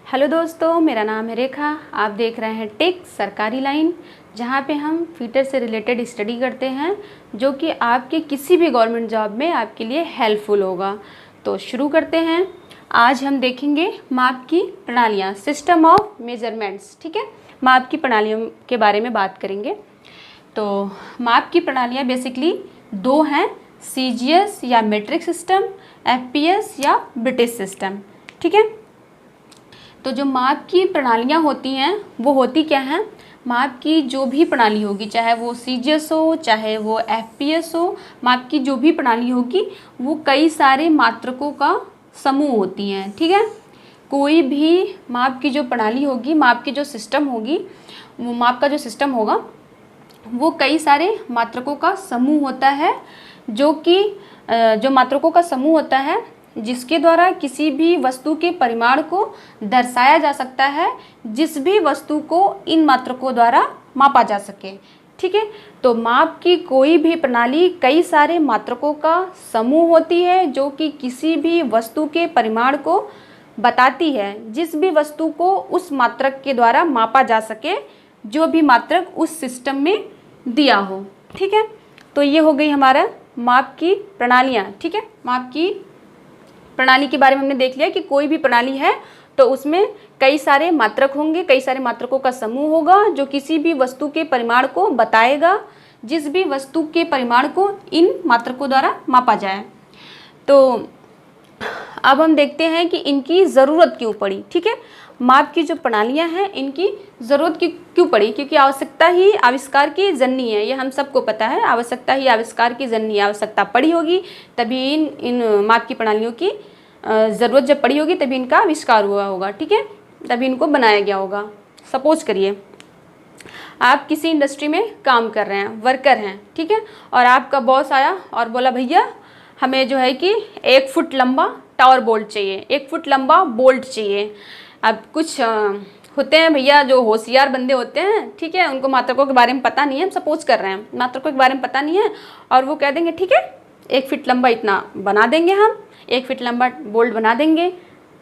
Hello दोस्तों, मेरा नाम है रेखा। आप देख रहे हैं टेक सरकारी लाइन, जहां पे हम फीटर से रिलेटेड स्टडी करते हैं जो कि आपके किसी भी गवर्नमेंट जॉब में आपके लिए हेल्पफुल होगा। तो शुरू करते हैं। आज हम देखेंगे माप की प्रणालियां, सिस्टम ऑफ मेजरमेंट्स। ठीक है, माप की प्रणालियों के बारे में बात करेंगे। तो माप की प्रणालियां बेसिकली दो हैं, सीजीएस या मीट्रिक सिस्टम, एफपीएस या ब्रिटिश सिस्टम। ठीक है, तो जो माप की प्रणालियाँ होती हैं वो होती क्या हैं? माप की जो भी प्रणाली होगी, चाहे वो सीजीएस हो चाहे वो एफपीएस हो, माप की जो भी प्रणाली होगी वो कई सारे मात्रकों का समूह होती हैं। ठीक है, कोई भी माप की जो प्रणाली होगी, माप की जो सिस्टम होगी, वो माप का जो सिस्टम होगा वो कई सारे मात्रकों का समूह होता है, जो कि जो मात्रकों का समूह होता है जिसके द्वारा किसी भी वस्तु के परिमाण को दर्शाया जा सकता है, जिस भी वस्तु को इन मात्रकों द्वारा मापा जा सके। ठीक है, तो माप की कोई भी प्रणाली कई सारे मात्रकों का समूह होती है जो कि किसी भी वस्तु के परिमाण को बताती है, जिस भी वस्तु को उस मात्रक के द्वारा मापा जा सके, जो भी मात्रक उस सिस्टम में दिया हो। ठीक है, तो ये हो गई हमारा माप की प्रणालियाँ। ठीक है, माप की प्रणाली के बारे में हमने देख लिया कि कोई भी प्रणाली है तो उसमें कई सारे मात्रक होंगे, कई सारे मात्रकों का समूह होगा जो किसी भी वस्तु के परिमाण को बताएगा, जिस भी वस्तु के परिमाण को इन मात्रकों द्वारा मापा जाए। तो अब हम देखते हैं कि इनकी ज़रूरत क्यों पड़ी। ठीक है, माप की जो प्रणालियां हैं इनकी ज़रूरत क्यों पड़ी? क्योंकि आवश्यकता ही आविष्कार की जननी है, ये हम सबको पता है। आवश्यकता ही आविष्कार की जननी, आवश्यकता पड़ी होगी तभी इन माप की प्रणालियों की ज़रूरत जब पड़ी होगी तभी इनका आविष्कार हुआ होगा। ठीक है, तभी इनको बनाया गया होगा। सपोज करिए आप किसी इंडस्ट्री में काम कर रहे हैं, वर्कर हैं, ठीक है, और आपका बॉस आया और बोला भैया हमें जो है कि 1 फुट लंबा टावर बोल्ट चाहिए, 1 फुट लंबा बोल्ट चाहिए। अब कुछ होते हैं भैया जो होशियार बंदे होते हैं, ठीक है, उनको मात्रकों के बारे में पता नहीं है, हम सपोज कर रहे हैं मात्रकों के बारे में पता नहीं है, और वो कह देंगे ठीक है 1 फीट लंबा इतना बना देंगे, हम 1 फीट लंबा बोल्ट बना देंगे।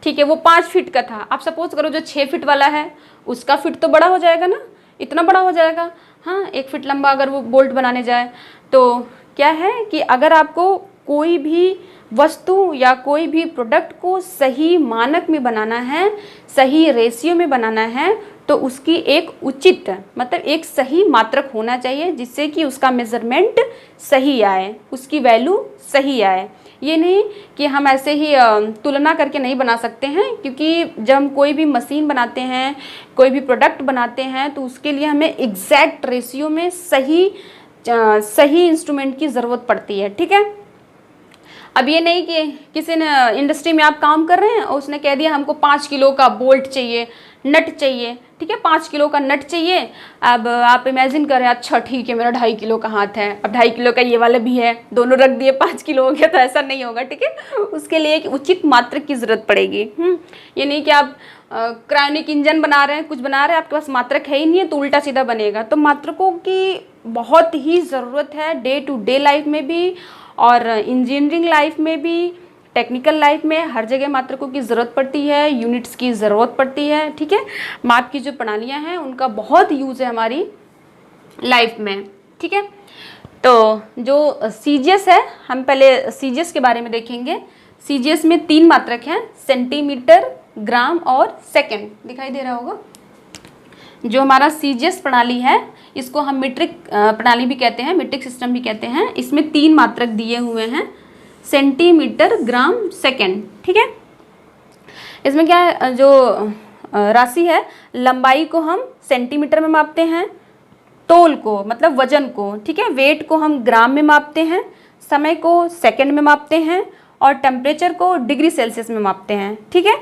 ठीक है, वो 5 फीट का था, आप सपोज करो जो 6 फीट वाला है उसका फिट तो बड़ा हो जाएगा ना, इतना बड़ा हो जाएगा। हाँ, 1 फीट लंबा अगर वो बोल्ट बनाने जाए तो क्या है कि अगर आपको कोई भी वस्तु या कोई भी प्रोडक्ट को सही मानक में बनाना है, सही रेशियो में बनाना है, तो उसकी एक उचित मतलब एक सही मात्रक होना चाहिए जिससे कि उसका मेज़रमेंट सही आए, उसकी वैल्यू सही आए। ये नहीं कि हम ऐसे ही तुलना करके नहीं बना सकते हैं, क्योंकि जब हम कोई भी मशीन बनाते हैं, कोई भी प्रोडक्ट बनाते हैं, तो उसके लिए हमें एग्जैक्ट रेशियो में सही इंस्ट्रूमेंट की ज़रूरत पड़ती है। ठीक है, अब ये नहीं कि किसी ने इंडस्ट्री में आप काम कर रहे हैं और उसने कह दिया हमको 5 किलो का बोल्ट चाहिए, नट चाहिए। ठीक है, 5 किलो का नट चाहिए। अब आप इमेजिन करें, अच्छा ठीक है मेरा 2.5 किलो का हाथ है, अब 2.5 किलो का ये वाला भी है, दोनों रख दिए 5 किलो हो गया, तो ऐसा नहीं होगा। ठीक है, उसके लिए एक उचित मात्रक की ज़रूरत पड़ेगी। ये नहीं कि आप क्रायोनिक इंजन बना रहे हैं, कुछ बना रहे हैं, आपके पास मात्रक है ही नहीं है तो उल्टा सीधा बनेगा। तो मात्रकों की बहुत ही ज़रूरत है डे टू डे लाइफ में भी, और इंजीनियरिंग लाइफ में भी, टेक्निकल लाइफ में, हर जगह मात्रकों की ज़रूरत पड़ती है, यूनिट्स की ज़रूरत पड़ती है। ठीक है, माप की जो प्रणालियां हैं उनका बहुत यूज़ है हमारी लाइफ में। ठीक है, तो जो सीजीएस है, हम पहले सीजीएस के बारे में देखेंगे। सीजीएस में 3 मात्रक हैं, सेंटीमीटर, ग्राम और सेकेंड। दिखाई दे रहा होगा। जो हमारा सीजीएस प्रणाली है इसको हम मीट्रिक प्रणाली भी कहते हैं, मीट्रिक सिस्टम भी कहते हैं। इसमें 3 मात्रक दिए हुए हैं, सेंटीमीटर, ग्राम, सेकेंड। ठीक है, इसमें क्या है, जो राशि है लंबाई को हम सेंटीमीटर में मापते हैं, तोल को मतलब वजन को, ठीक है, वेट को हम ग्राम में मापते हैं, समय को सेकेंड में मापते हैं, और टेम्परेचर को डिग्री सेल्सियस में मापते हैं। ठीक है,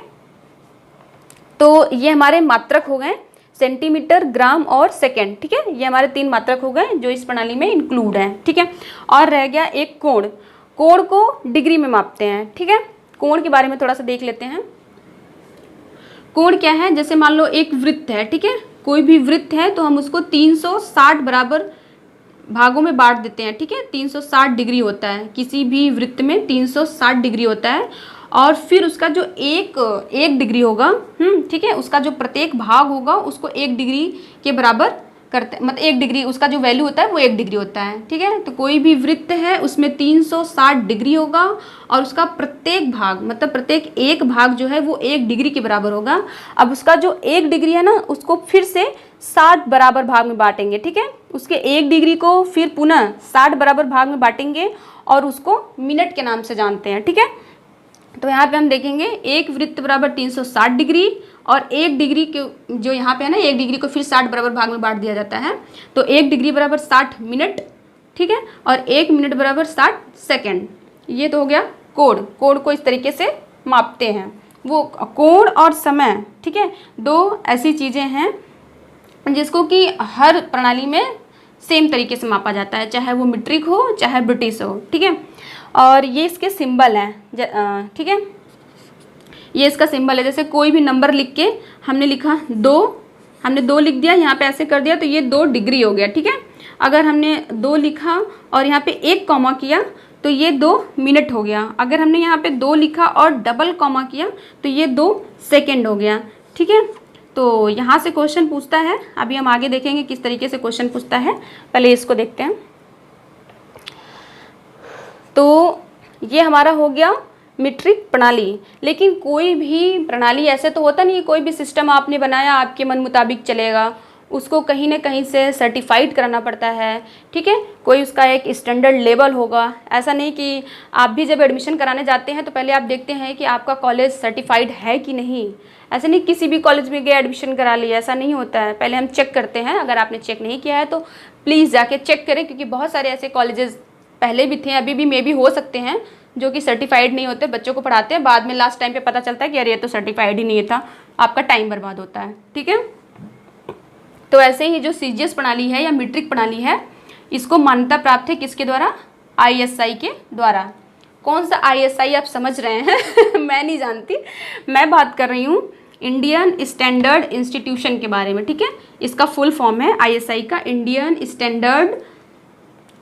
तो ये हमारे मात्रक हो गए, सेंटीमीटर, ग्राम और सेकेंड। ठीक है, ये हमारे 3 मात्रक हो गए जो इस प्रणाली में इंक्लूड हैं। ठीक है, और रह गया एक कोण। कोण को डिग्री में मापते हैं। ठीक है, कोण के बारे में थोड़ा सा देख लेते हैं। कोण क्या है, जैसे मान लो एक वृत्त है, ठीक है, कोई भी वृत्त है तो हम उसको 360 बराबर भागों में बांट देते हैं। ठीक है, 360 डिग्री होता है, किसी भी वृत्त में 360 डिग्री होता है, और फिर उसका जो एक डिग्री होगा, ठीक है, उसका जो प्रत्येक भाग होगा उसको 1 डिग्री के बराबर करते, मतलब 1 डिग्री उसका जो वैल्यू होता है वो 1 डिग्री होता है, ठीक है। तो कोई भी वृत्त है उसमें 360 डिग्री होगा और उसका प्रत्येक भाग, मतलब प्रत्येक एक भाग जो है वो 1 डिग्री के बराबर होगा। अब उसका जो 1 डिग्री है ना, उसको फिर से 60 बराबर भाग में बांटेंगे, ठीक है। उसके 1 डिग्री को फिर पुनः 60 बराबर भाग में बांटेंगे और उसको मिनट के नाम से जानते हैं, ठीक है। तो यहाँ पे हम देखेंगे एक वृत्त बराबर 360 डिग्री और 1 डिग्री के जो यहाँ पे है ना, 1 डिग्री को फिर 60 बराबर भाग में बांट दिया जाता है। तो 1 डिग्री बराबर 60 मिनट, ठीक है, और 1 मिनट बराबर 60 सेकेंड। ये तो हो गया कोण। कोण को इस तरीके से मापते हैं, वो कोण और समय, ठीक है, 2 ऐसी चीज़ें हैं जिसको कि हर प्रणाली में सेम तरीके से मापा जाता है, चाहे वो मीट्रिक हो चाहे ब्रिटिश हो, ठीक है। और ये इसके सिंबल हैं, ठीक है, ये इसका सिंबल है। जैसे कोई भी नंबर लिख के हमने लिखा 2, हमने 2 लिख दिया, यहाँ पे ऐसे कर दिया तो ये 2 डिग्री हो गया, ठीक है। अगर हमने 2 लिखा और यहाँ पे 1 कॉमा किया तो ये 2 मिनट हो गया। अगर हमने यहाँ पे 2 लिखा और डबल कॉमा किया तो ये 2 सेकेंड हो गया, ठीक है। तो यहाँ से क्वेश्चन पूछता है, अभी हम आगे देखेंगे किस तरीके से क्वेश्चन पूछता है, पहले इसको देखते हैं। तो ये हमारा हो गया मीट्रिक प्रणाली। लेकिन कोई भी प्रणाली ऐसे तो होता नहीं है, कोई भी सिस्टम आपने बनाया आपके मन मुताबिक चलेगा, उसको कहीं ना कहीं से सर्टिफाइड कराना पड़ता है, ठीक है। कोई उसका एक स्टैंडर्ड लेवल होगा। ऐसा नहीं कि आप भी जब एडमिशन कराने जाते हैं तो पहले आप देखते हैं कि आपका कॉलेज सर्टिफाइड है कि नहीं। ऐसे नहीं किसी भी कॉलेज में गए एडमिशन करा लिया, ऐसा नहीं होता है। पहले हम चेक करते हैं। अगर आपने चेक नहीं किया है तो प्लीज़ जाके चेक करें, क्योंकि बहुत सारे ऐसे कॉलेजेस पहले भी थे, अभी भी मे भी हो सकते हैं, जो कि सर्टिफाइड नहीं होते, बच्चों को पढ़ाते हैं, बाद में लास्ट टाइम पे पता चलता है कि अरे ये तो सर्टिफाइड ही नहीं था, आपका टाइम बर्बाद होता है, ठीक है। तो ऐसे ही जो सीजीएस प्रणाली है या मीट्रिक प्रणाली है, इसको मान्यता प्राप्त है किसके द्वारा? आईएसआई के द्वारा। कौन सा आईएसआई आप समझ रहे हैं? मैं नहीं जानती, मैं बात कर रही हूँ इंडियन स्टैंडर्ड इंस्टीट्यूशन के बारे में, ठीक है। इसका फुल फॉर्म है आईएसआई का, इंडियन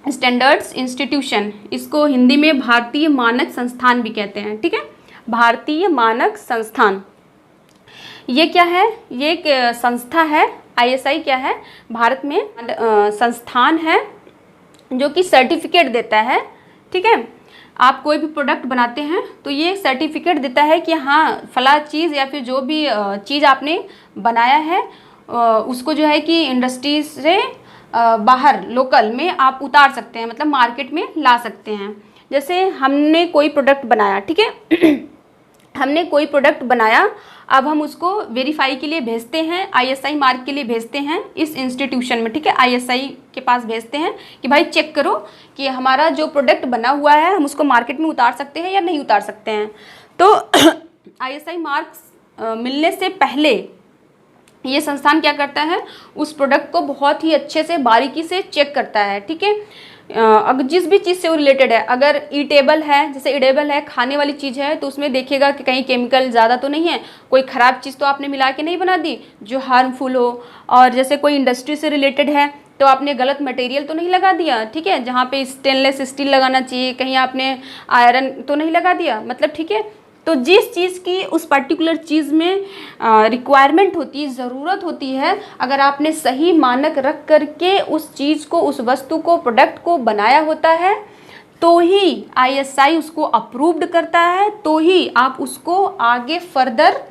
स्टैंडर्ड्स इंस्टीट्यूशन। इसको हिंदी में भारतीय मानक संस्थान भी कहते हैं, ठीक है, भारतीय मानक संस्थान। ये क्या है? ये एक संस्था है। आईएसआई क्या है? भारत में संस्थान है जो कि सर्टिफिकेट देता है, ठीक है। आप कोई भी प्रोडक्ट बनाते हैं तो ये सर्टिफिकेट देता है कि हाँ फला चीज़ या फिर जो भी चीज़ आपने बनाया है उसको जो है कि इंडस्ट्री से बाहर लोकल में आप उतार सकते हैं, मतलब मार्केट में ला सकते हैं। जैसे हमने कोई प्रोडक्ट बनाया, ठीक है हमने कोई प्रोडक्ट बनाया, अब हम उसको वेरीफाई के लिए भेजते हैं, आईएसआई मार्क के लिए भेजते हैं इस इंस्टीट्यूशन में, ठीक है। आईएसआई के पास भेजते हैं कि भाई चेक करो कि हमारा जो प्रोडक्ट बना हुआ है हम उसको मार्केट में उतार सकते हैं या नहीं उतार सकते हैं। तो आईएसआई मार्क्स मिलने से पहले ये संस्थान क्या करता है? उस प्रोडक्ट को बहुत ही अच्छे से बारीकी से चेक करता है, ठीक है। अगर जिस भी चीज़ से वो रिलेटेड है, अगर ईटेबल है, जैसे ईटेबल है, खाने वाली चीज़ है, तो उसमें देखेगा कि कहीं केमिकल ज़्यादा तो नहीं है, कोई ख़राब चीज़ तो आपने मिला के नहीं बना दी जो हार्मफुल हो। और जैसे कोई इंडस्ट्री से रिलेटेड है तो आपने गलत मटेरियल तो नहीं लगा दिया, ठीक है, जहाँ पे स्टेनलेस स्टील लगाना चाहिए कहीं आपने आयरन तो नहीं लगा दिया, मतलब, ठीक है। तो जिस चीज़ की उस पर्टिकुलर चीज़ में रिक्वायरमेंट होती है, ज़रूरत होती है, अगर आपने सही मानक रख करके उस चीज़ को, उस वस्तु को, प्रोडक्ट को बनाया होता है तो ही आईएसआई उसको अप्रूव्ड करता है, तो ही आप उसको आगे फर्दर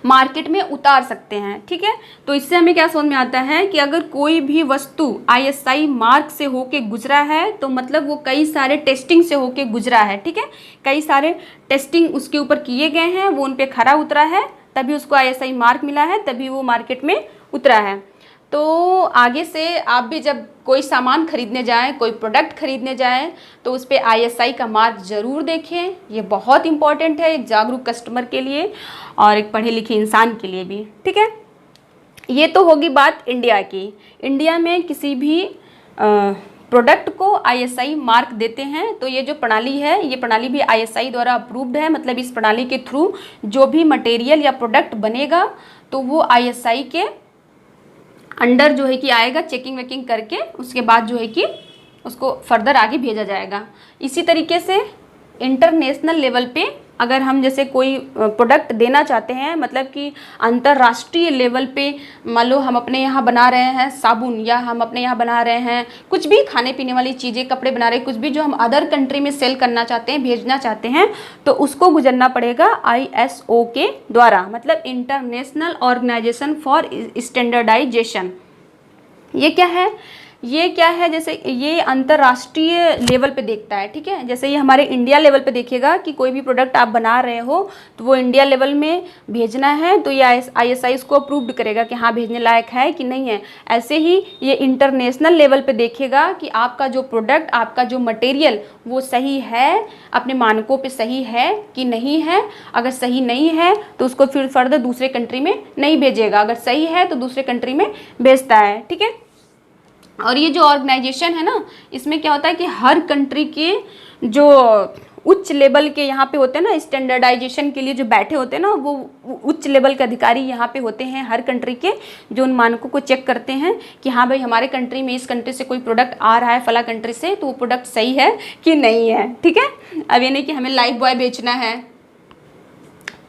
मार्केट में उतार सकते हैं, ठीक है। तो इससे हमें क्या समझ में आता है कि अगर कोई भी वस्तु आईएसआई मार्क से होके गुजरा है तो मतलब वो कई सारे टेस्टिंग से होके गुजरा है, ठीक है। कई सारे टेस्टिंग उसके ऊपर किए गए हैं, वो उन पे खरा उतरा है, तभी उसको आईएसआई मार्क मिला है, तभी वो मार्केट में उतरा है। तो आगे से आप भी जब कोई सामान खरीदने जाएं, कोई प्रोडक्ट खरीदने जाएं, तो उस पर आईएसआई का मार्क ज़रूर देखें। ये बहुत इंपॉर्टेंट है एक जागरूक कस्टमर के लिए और एक पढ़े लिखे इंसान के लिए भी, ठीक है। ये तो होगी बात इंडिया की। इंडिया में किसी भी प्रोडक्ट को आईएसआई मार्क देते हैं तो ये जो प्रणाली है, ये प्रणाली भी आईएसआई द्वारा अप्रूव्ड है। मतलब इस प्रणाली के थ्रू जो भी मटेरियल या प्रोडक्ट बनेगा तो वो आईएसआई के अंडर जो है कि आएगा, चेकिंग वेकिंग करके उसके बाद जो है कि उसको फर्दर आगे भेजा जाएगा। इसी तरीके से इंटरनेशनल लेवल पे अगर हम जैसे कोई प्रोडक्ट देना चाहते हैं, मतलब कि अंतर्राष्ट्रीय लेवल पे, मान लो हम अपने यहाँ बना रहे हैं साबुन, या हम अपने यहाँ बना रहे हैं कुछ भी खाने पीने वाली चीज़ें, कपड़े बना रहे हैं, कुछ भी जो हम अदर कंट्री में सेल करना चाहते हैं, भेजना चाहते हैं, तो उसको गुजरना पड़ेगा ISO के द्वारा, मतलब इंटरनेशनल ऑर्गेनाइजेशन फॉर स्टैंडर्डाइजेशन। ये क्या है? ये क्या है? जैसे ये अंतर्राष्ट्रीय लेवल पे देखता है, ठीक है। जैसे ये हमारे इंडिया लेवल पे देखेगा कि कोई भी प्रोडक्ट आप बना रहे हो तो वो इंडिया लेवल में भेजना है, तो ये ISI इसको अप्रूव्ड करेगा कि हाँ भेजने लायक है कि नहीं है। ऐसे ही ये इंटरनेशनल लेवल पे देखेगा कि आपका जो प्रोडक्ट, आपका जो मटेरियल वो सही है, अपने मानकों पे सही है कि नहीं है। अगर सही नहीं है तो उसको फिर फर्दर दूसरे कंट्री में नहीं भेजेगा, अगर सही है तो दूसरे कंट्री में भेजता है, ठीक है। और ये जो ऑर्गेनाइजेशन है ना, इसमें क्या होता है कि हर कंट्री के जो उच्च लेवल के यहाँ पे होते हैं ना, स्टैंडर्डाइजेशन के लिए जो बैठे होते हैं ना, वो उच्च लेवल के अधिकारी यहाँ पे होते हैं हर कंट्री के, जो उन मानकों को चेक करते हैं कि हाँ भाई हमारे कंट्री में, इस कंट्री से कोई प्रोडक्ट आ रहा है फला कंट्री से, तो वो प्रोडक्ट सही है कि नहीं है, ठीक है। अब ये नहीं कि हमें लाइफ बॉय बेचना है,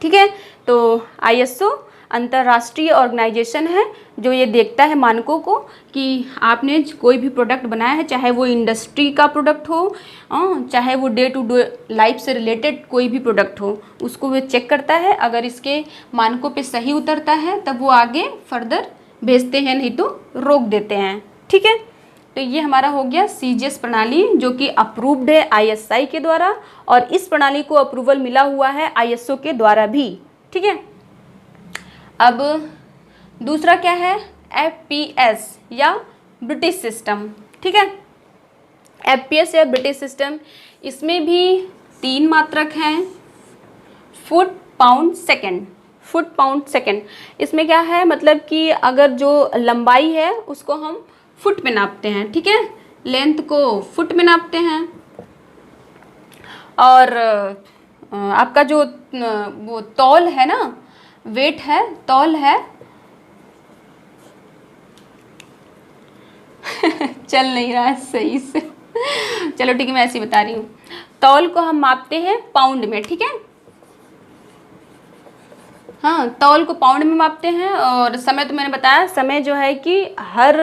ठीक है। तो ISO अंतर्राष्ट्रीय ऑर्गेनाइजेशन है जो ये देखता है मानकों को कि आपने कोई भी प्रोडक्ट बनाया है, चाहे वो इंडस्ट्री का प्रोडक्ट हो, चाहे वो डे टू डे लाइफ से रिलेटेड कोई भी प्रोडक्ट हो, उसको वो चेक करता है। अगर इसके मानकों पे सही उतरता है तब वो आगे फर्दर भेजते हैं, नहीं तो रोक देते हैं, ठीक है। तो ये हमारा हो गया CGS प्रणाली, जो कि अप्रूव्ड है ISI के द्वारा, और इस प्रणाली को अप्रूवल मिला हुआ है ISO के द्वारा भी, ठीक है। अब दूसरा क्या है? FPS या ब्रिटिश सिस्टम, ठीक है। FPS या ब्रिटिश सिस्टम, इसमें भी 3 मात्रक हैं, foot, pound, second. Foot, pound, second. इसमें क्या है, मतलब कि अगर जो लंबाई है उसको हम फुट में नापते हैं, ठीक है, लेंथ को फुट में नापते हैं। और आपका जो वो तौल है ना, वेट है, तौल है चल नहीं रहा है सही से चलो ठीक है, मैं ऐसे ही बता रही हूँ। तौल को हम मापते हैं पाउंड में, ठीक है। हाँ, तौल को पाउंड में मापते हैं। और समय तो मैंने बताया, समय जो है कि हर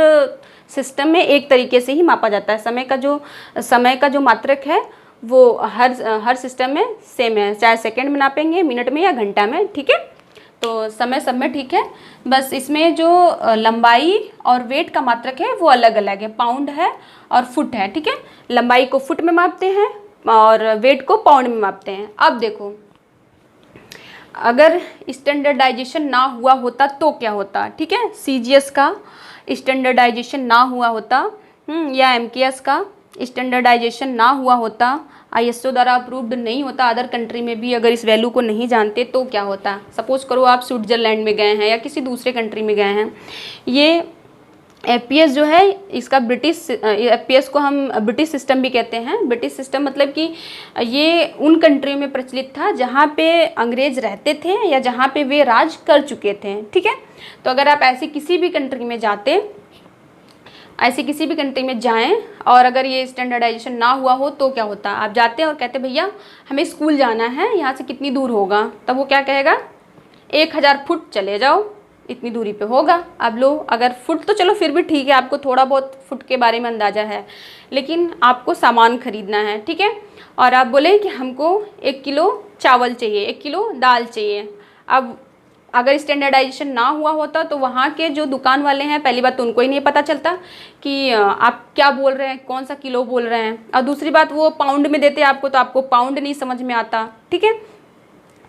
सिस्टम में एक तरीके से ही मापा जाता है। समय का जो मात्रक है वो हर सिस्टम में सेम है, चाहे सेकंड में नापेंगे, मिनट में या घंटा में, ठीक है। तो समय सब में ठीक है, बस इसमें जो लंबाई और वेट का मात्रक है वो अलग अलग है, पाउंड है और फुट है, ठीक है। लंबाई को फुट में मापते हैं और वेट को पाउंड में मापते हैं। अब देखो, अगर स्टैंडर्डाइजेशन ना हुआ होता तो क्या होता, ठीक है। CGS का स्टैंडर्डाइजेशन ना हुआ होता, या MKS का स्टैंडर्डाइजेशन ना हुआ होता, ISO द्वारा अप्रूव्ड नहीं होता, अदर कंट्री में भी अगर इस वैल्यू को नहीं जानते तो क्या होता। सपोज करो आप स्विट्ज़रलैंड में गए हैं या किसी दूसरे कंट्री में गए हैं। ये FPS जो है इसका FPS को हम ब्रिटिश सिस्टम भी कहते हैं। ब्रिटिश सिस्टम मतलब कि ये उन कंट्रियों में प्रचलित था जहाँ पे अंग्रेज रहते थे या जहाँ पे वे राज कर चुके थे, ठीक है। तो अगर आप ऐसी किसी भी कंट्री में जाएं और अगर ये स्टैंडर्डाइजेशन ना हुआ हो तो क्या होता। आप जाते हैं और कहते भैया हमें स्कूल जाना है, यहाँ से कितनी दूर होगा, तब वो क्या कहेगा 1000 फुट चले जाओ, इतनी दूरी पे होगा। अब लो, अगर फुट तो चलो फिर भी ठीक है, आपको थोड़ा बहुत फुट के बारे में अंदाज़ा है, लेकिन आपको सामान खरीदना है, ठीक है। और आप बोले कि हमको 1 किलो चावल चाहिए, 1 किलो दाल चाहिए। अब अगर स्टैंडर्डाइजेशन ना हुआ होता तो वहाँ के जो दुकान वाले हैं, पहली बात तो उनको ही नहीं पता चलता कि आप क्या बोल रहे हैं, कौन सा किलो बोल रहे हैं। और दूसरी बात, वो पाउंड में देते आपको तो आपको पाउंड नहीं समझ में आता, ठीक है।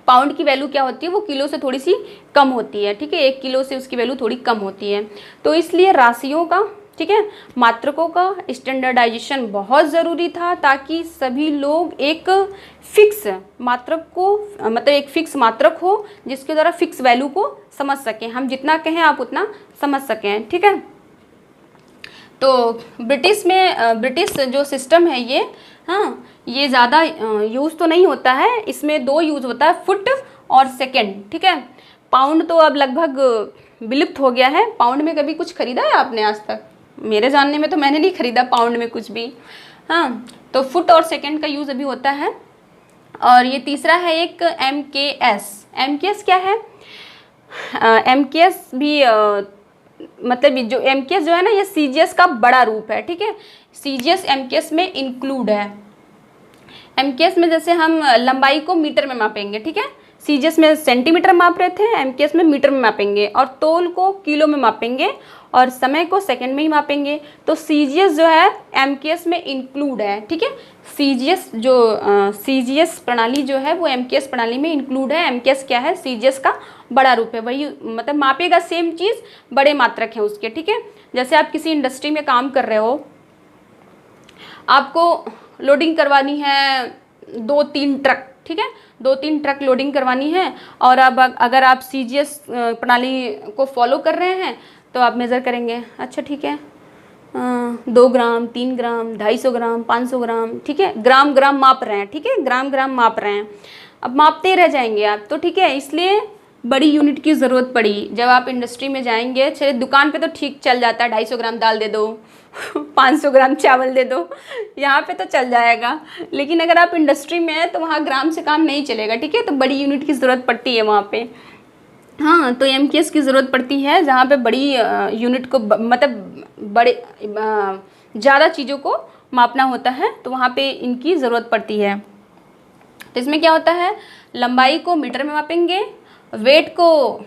पाउंड की वैल्यू क्या होती है, वो किलो से थोड़ी सी कम होती है, ठीक है। 1 किलो से उसकी वैल्यू थोड़ी कम होती है। तो इसलिए राशियों का, ठीक है, मात्रकों का स्टैंडर्डाइजेशन बहुत ज़रूरी था, ताकि सभी लोग एक फिक्स मात्रक को, मतलब एक फिक्स मात्रक हो जिसके द्वारा फिक्स वैल्यू को समझ सकें। हम जितना कहें आप उतना समझ सकें, ठीक है। तो ब्रिटिश जो सिस्टम है ये, हाँ, ये ज़्यादा यूज़ तो नहीं होता है। इसमें 2 यूज़ होता है, फुट और सेकंड, ठीक है। पाउंड तो अब लगभग विलुप्त हो गया है। पाउंड में कभी कुछ खरीदा है आपने आज तक? मेरे जानने में तो मैंने नहीं खरीदा पाउंड में कुछ भी। हाँ, तो फुट और सेकंड का यूज़ अभी होता है। और ये तीसरा है एक MKS। MKS क्या है? MKS भी मतलब जो MKS जो है ना, ये CGS का बड़ा रूप है, ठीक है। CGS MKS में इंक्लूड है। MKS में जैसे हम लंबाई को मीटर में मापेंगे, ठीक है। CGS में सेंटीमीटर माप रहे थे, MKS में मीटर में मापेंगे, और तोल को किलो में मापेंगे, और समय को सेकंड में ही मापेंगे। तो CGS जो है MKS में इंक्लूड है, ठीक है। CGS प्रणाली जो है वो MKS प्रणाली में इंक्लूड है। MKS क्या है? CGS का बड़ा रूप है, वही मतलब मापेगा सेम चीज़, बड़े मात्रक है उसके, ठीक है। जैसे आप किसी इंडस्ट्री में काम कर रहे हो, आपको लोडिंग करवानी है 2-3 ट्रक, ठीक है, 2-3 ट्रक लोडिंग करवानी है, और अब अगर आप CGS प्रणाली को फॉलो कर रहे हैं तो आप मेज़र करेंगे, अच्छा ठीक है 2 ग्राम, 3 ग्राम, 250 ग्राम, 500 ग्राम, ठीक है, ग्राम ग्राम माप रहे हैं, ठीक है, ग्राम ग्राम माप रहे हैं। अब मापते रह जाएंगे आप, तो ठीक है, इसलिए बड़ी यूनिट की ज़रूरत पड़ी। जब आप इंडस्ट्री में जाएंगे, चलिए दुकान पे तो ठीक चल जाता है, 250 ग्राम दाल दे दो 500 ग्राम चावल दे दो, यहाँ पे तो चल जाएगा। लेकिन अगर आप इंडस्ट्री में हैं तो वहाँ ग्राम से काम नहीं चलेगा, ठीक है, तो बड़ी यूनिट की ज़रूरत पड़ती है वहाँ पे। हाँ, तो MKS की ज़रूरत पड़ती है जहाँ पे बड़ी यूनिट को मतलब बड़े ज़्यादा चीज़ों को मापना होता है, तो वहाँ पे इनकी ज़रूरत पड़ती है। तो इसमें क्या होता है, लंबाई को मीटर में मापेंगे, वेट को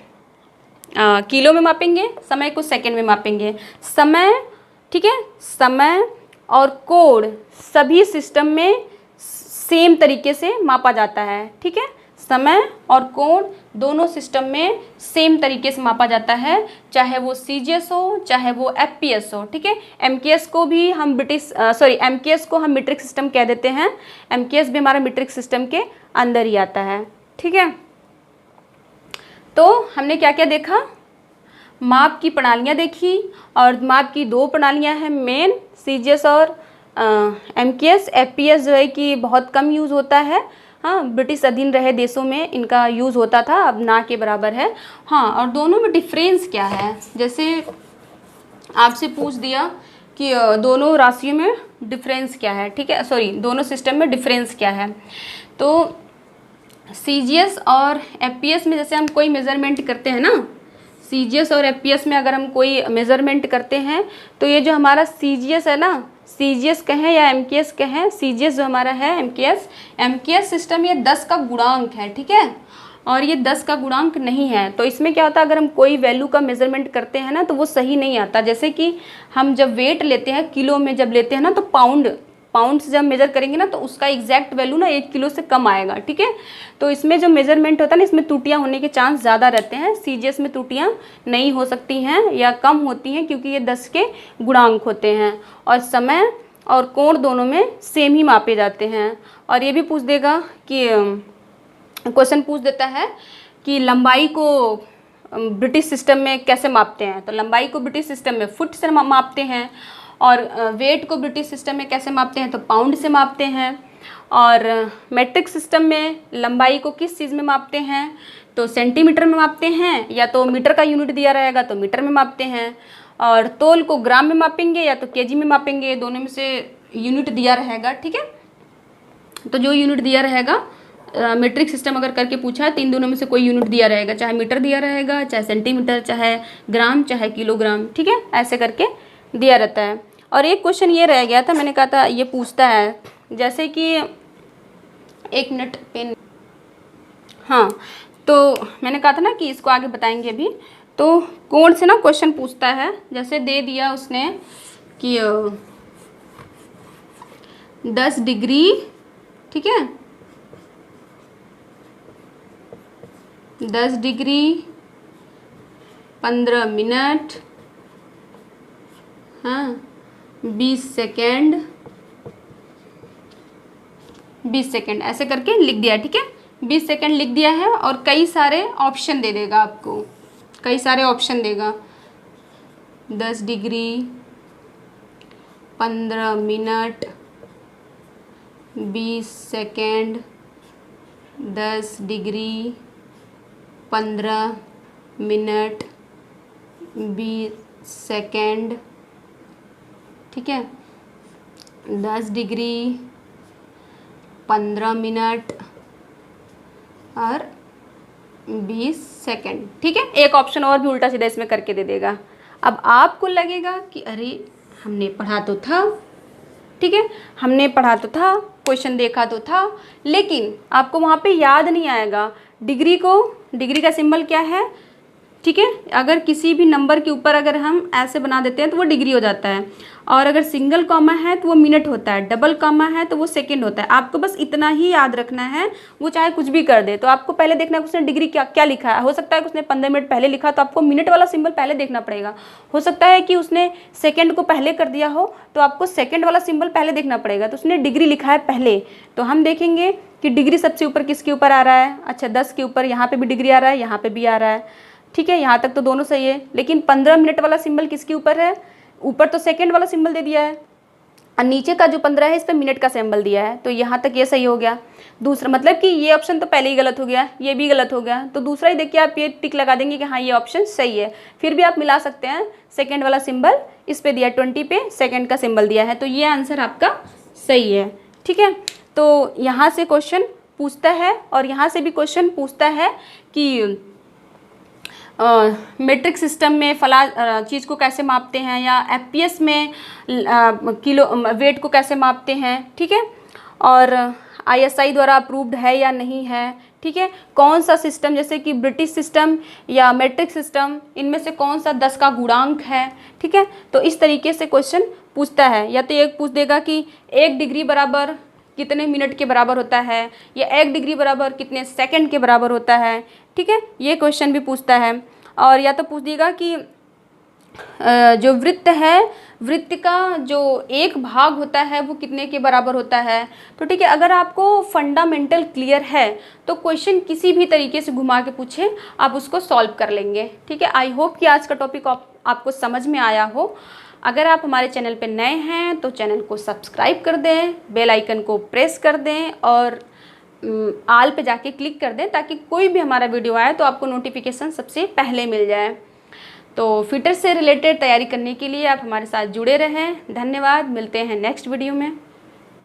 किलो में मापेंगे, समय को सेकंड में मापेंगे। समय, ठीक है, समय और कोण सभी सिस्टम में सेम तरीके से मापा जाता है, ठीक है। समय और कोण दोनों सिस्टम में सेम तरीके से मापा जाता है, चाहे वो CGS हो चाहे वो FPS हो, ठीक है। MKS को भी हम MKS को हम मीट्रिक सिस्टम कह देते हैं। MKS भी हमारा मीट्रिक सिस्टम के अंदर ही आता है, ठीक है। तो हमने क्या क्या देखा, माप की प्रणालियाँ देखी, और माप की 2 प्रणालियाँ हैं मेन, CGS और MKS। FPS जो है कि बहुत कम यूज़ होता है, हाँ, ब्रिटिश अधीन रहे देशों में इनका यूज़ होता था, अब ना के बराबर है। हाँ, और दोनों में डिफरेंस क्या है, जैसे आपसे पूछ दिया कि दोनों राशियों में डिफरेंस क्या है, ठीक है, सॉरी दोनों सिस्टम में डिफरेंस क्या है। तो CGS और FPS में जैसे हम कोई मेज़रमेंट करते हैं ना, CGS और FPS में अगर हम कोई मेज़रमेंट करते हैं, तो ये जो हमारा CGS है ना, CGS कहें या MKS कहें, CGS जो हमारा है MKS सिस्टम, ये 10 का गुणांक है, ठीक है, और ये 10 का गुणांक नहीं है। तो इसमें क्या होता है, अगर हम कोई वैल्यू का मेज़रमेंट करते हैं ना, तो वो सही नहीं आता। जैसे कि हम जब वेट लेते हैं, किलो में जब लेते हैं ना, तो पाउंड से जब मेज़र करेंगे ना, तो उसका एग्जैक्ट वैल्यू ना 1 किलो से कम आएगा, ठीक है। तो इसमें जो मेज़रमेंट होता है ना, इसमें त्रुटियां होने के चांस ज़्यादा रहते हैं। CGS में त्रुटियां नहीं हो सकती हैं या कम होती हैं, क्योंकि ये 10 के गुणांक होते हैं, और समय और कोण दोनों में सेम ही मापे जाते हैं। और ये भी पूछ देगा कि क्वेश्चन पूछ देता है कि लंबाई को ब्रिटिश सिस्टम में कैसे मापते हैं। तो लंबाई को ब्रिटिश सिस्टम में फुट से मापते हैं, और वेट को ब्रिटिश सिस्टम में कैसे मापते हैं, तो पाउंड से मापते हैं। और मेट्रिक सिस्टम में लंबाई को किस चीज़ में मापते हैं, तो सेंटीमीटर में मापते हैं, या तो मीटर का यूनिट दिया रहेगा तो मीटर में मापते हैं। और तोल को ग्राम में मापेंगे या तो केजी में मापेंगे, दोनों में से यूनिट दिया रहेगा, ठीक है। तो जो यूनिट दिया रहेगा, मीट्रिक सिस्टम अगर करके पूछा है, 3 दोनों में से कोई यूनिट दिया रहेगा, चाहे मीटर दिया रहेगा, चाहे सेंटीमीटर, चाहे ग्राम, चाहे किलोग्राम, ठीक है, ऐसे करके दिया रहता है। और एक क्वेश्चन ये रह गया था, मैंने कहा था ये पूछता है, जैसे कि 1 मिनट पेन, हाँ, तो मैंने कहा था ना कि इसको आगे बताएंगे अभी। तो कोण से ना क्वेश्चन पूछता है, जैसे दे दिया उसने कि 10 डिग्री, ठीक है, 10 डिग्री 15 मिनट, हाँ, 20 सेकेंड, 20 सेकेंड ऐसे करके लिख दिया, ठीक है, 20 सेकेंड लिख दिया है। और कई सारे ऑप्शन दे देगा आपको, कई सारे ऑप्शन देगा, 10 degree 15 minute 20 second, 10 degree 15 minute 20 second, ठीक है, 10 डिग्री 15 मिनट और 20 सेकंड। ठीक है, एक ऑप्शन और भी उल्टा सीधा इसमें करके दे देगा। अब आपको लगेगा कि अरे हमने पढ़ा तो था, ठीक है, हमने पढ़ा तो था, क्वेश्चन देखा तो था, लेकिन आपको वहाँ पे याद नहीं आएगा डिग्री का सिंबल क्या है। ठीक है, अगर किसी भी नंबर के ऊपर अगर हम ऐसे बना देते हैं तो वो डिग्री हो जाता है, और अगर सिंगल कॉमा है तो वो मिनट होता है, डबल कॉमा है तो वो सेकंड होता है। आपको बस इतना ही याद रखना है, वो चाहे कुछ भी कर दे। तो आपको पहले देखना है उसने डिग्री क्या क्या लिखा है। हो सकता है कि उसने 15 मिनट पहले लिखा, तो आपको मिनट वाला सिंबल पहले देखना पड़ेगा। हो सकता है कि उसने सेकेंड को पहले कर दिया हो, तो आपको सेकेंड वाला सिंबल पहले देखना पड़ेगा। तो उसने डिग्री लिखा है पहले, तो हम देखेंगे कि डिग्री सबसे ऊपर किसके ऊपर आ रहा है। अच्छा, 10 के ऊपर यहाँ पे भी डिग्री आ रहा है, यहाँ पे भी आ रहा है। ठीक है, यहाँ तक तो दोनों सही है, लेकिन 15 मिनट वाला सिंबल किसके ऊपर है। ऊपर तो सेकंड वाला सिंबल दे दिया है, और नीचे का जो 15 है इस पर मिनट का सिंबल दिया है। तो यहाँ तक ये सही हो गया। दूसरा मतलब कि ये ऑप्शन तो पहले ही गलत हो गया, ये भी गलत हो गया। तो दूसरा ही देखिए, आप ये टिक लगा देंगे कि हाँ ये ऑप्शन सही है। फिर भी आप मिला सकते हैं, सेकेंड वाला सिंबल इस पे दिया, 20 पे सेकेंड का सिंबल दिया है, तो ये आंसर आपका सही है। ठीक है, तो यहाँ से क्वेश्चन पूछता है, और यहाँ से भी क्वेश्चन पूछता है कि मेट्रिक सिस्टम में फला चीज़ को कैसे मापते हैं, या एफपीएस में किलो वेट को कैसे मापते हैं। ठीक है, और आईएसआई द्वारा अप्रूव्ड है या नहीं है। ठीक है, कौन सा सिस्टम, जैसे कि ब्रिटिश सिस्टम या मेट्रिक सिस्टम, इनमें से कौन सा 10 का गुणांक है। ठीक है, तो इस तरीके से क्वेश्चन पूछता है। या तो एक पूछ देगा कि 1 डिग्री बराबर कितने मिनट के बराबर होता है, या 1 डिग्री बराबर कितने सेकंड के बराबर होता है। ठीक है, ये क्वेश्चन भी पूछता है। और या तो पूछ देगा कि जो वृत्त है, वृत्त का जो एक भाग होता है वो कितने के बराबर होता है। तो ठीक है, अगर आपको फंडामेंटल क्लियर है तो क्वेश्चन किसी भी तरीके से घुमा के पूछे, आप उसको सॉल्व कर लेंगे। ठीक है, आई होप कि आज का टॉपिक आपको समझ में आया हो। अगर आप हमारे चैनल पे नए हैं तो चैनल को सब्सक्राइब कर दें, बेल आइकन को प्रेस कर दें, और आल पे जाके क्लिक कर दें, ताकि कोई भी हमारा वीडियो आए तो आपको नोटिफिकेशन सबसे पहले मिल जाए। तो फिटर से रिलेटेड तैयारी करने के लिए आप हमारे साथ जुड़े रहें। धन्यवाद, मिलते हैं नेक्स्ट वीडियो में।